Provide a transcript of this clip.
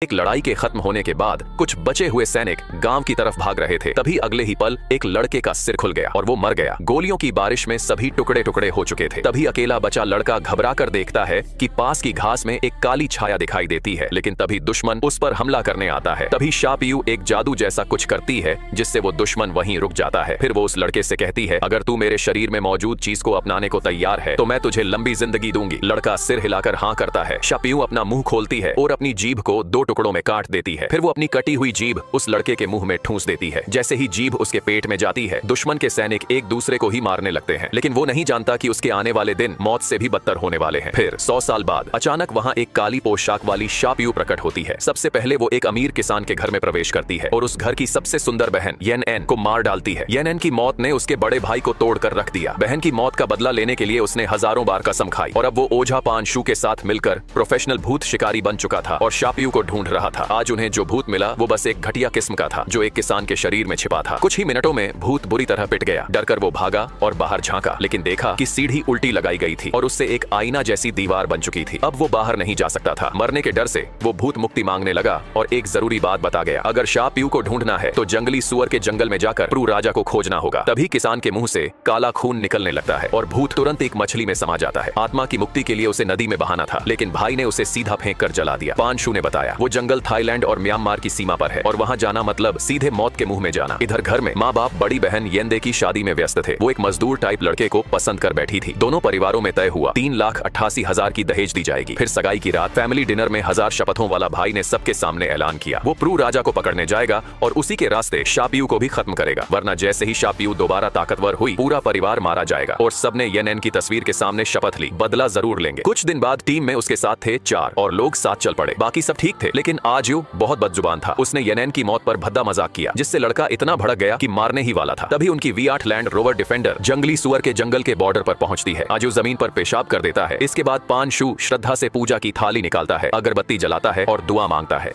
एक लड़ाई के खत्म होने के बाद कुछ बचे हुए सैनिक गांव की तरफ भाग रहे थे। तभी अगले ही पल एक लड़के का सिर खुल गया और वो मर गया। गोलियों की बारिश में सभी टुकड़े टुकड़े हो चुके थे। तभी अकेला बचा लड़का घबरा कर देखता है कि पास की घास में एक काली छाया दिखाई देती है, लेकिन तभी दुश्मन उस पर हमला करने आता है। तभी शापियू एक जादू जैसा कुछ करती है जिससे वो दुश्मन वहीं रुक जाता है। फिर वो उस लड़के से कहती है, अगर तू मेरे शरीर में मौजूद चीज को अपनाने को तैयार है तो मैं तुझे लंबी जिंदगी दूंगी। लड़का सिर हिलाकर हाँ करता है। शापियू अपना मुंह खोलती है और अपनी जीभ को 2 टुकड़ों में काट देती है। फिर वो अपनी कटी हुई जीभ उस लड़के के मुंह में ठूंस देती है। जैसे ही जीभ उसके पेट में जाती है, दुश्मन के सैनिक एक दूसरे को ही मारने लगते हैं, लेकिन वो नहीं जानता कि उसके आने वाले दिन मौत से भी बदतर होने वाले हैं। फिर 100 साल बाद अचानक वहाँ एक काली पोशाक वाली शापियू प्रकट होती है। सबसे पहले वो एक अमीर किसान के घर में प्रवेश करती है और उस घर की सबसे सुंदर बहन येन को मार डालती है। येन की मौत ने उसके बड़े भाई को तोड़कर रख दिया। बहन की मौत का बदला लेने के लिए उसने हजारों बार कसम खाई और अब वो ओझा पांशू के साथ मिलकर प्रोफेशनल भूत शिकारी बन चुका था और शापियू को ढूंढ रहा था। आज उन्हें जो भूत मिला वो बस एक घटिया किस्म का था जो एक किसान के शरीर में छिपा था। कुछ ही मिनटों में भूत बुरी तरह पिट गया। डरकर वो भागा और बाहर झांका, लेकिन देखा कि सीढ़ी उल्टी लगाई गई थी और उससे एक आईना जैसी दीवार बन चुकी थी। अब वो बाहर नहीं जा सकता था। मरने के डर से वो भूत मुक्ति मांगने लगा और एक जरूरी बात बता गया, अगर शापियू को ढूंढना है तो जंगली सुअर के जंगल में जाकर प्रू राजा को खोजना होगा। तभी किसान के मुंह से काला खून निकलने लगता है और भूत तुरंत एक मछली में समा जाता है। आत्मा की मुक्ति के लिए उसे नदी में बहाना था, लेकिन भाई ने उसे सीधा फेंक कर जला दिया। पांशू ने बताया, वो जंगल थाईलैंड और म्यांमार की सीमा पर है और वहाँ जाना मतलब सीधे मौत के मुंह में जाना। इधर घर में माँ बाप बड़ी बहन येंदे की शादी में व्यस्त थे। वो एक मजदूर टाइप लड़के को पसंद कर बैठी थी। दोनों परिवारों में तय हुआ 3,88,000 की दहेज दी जाएगी। फिर सगाई की रात फैमिली डिनर में 1000 शपथों वाला भाई ने सबके सामने ऐलान किया, वो प्रू राजा को पकड़ने जाएगा और उसी के रास्ते शापियू को भी खत्म करेगा, वरना जैसे ही शापियू दोबारा ताकतवर हुई पूरा परिवार मारा जाएगा। और सबने येन की तस्वीर के सामने शपथ ली, बदला जरूर लेंगे। कुछ दिन बाद टीम में उसके साथ थे 4 और लोग साथ चल पड़े। बाकी सब ठीक थे, लेकिन आजू बहुत बदजुबान था। उसने येन की मौत पर भद्दा मजाक किया, जिससे लड़का इतना भड़क गया कि मारने ही वाला था। तभी उनकी V8 लैंड रोवर डिफेंडर जंगली सुअर के जंगल के बॉर्डर पर पहुंचती है। आजू जमीन पर पेशाब कर देता है। इसके बाद पांशू श्रद्धा से पूजा की थाली निकालता है, अगरबत्ती जलाता है और दुआ मांगता है।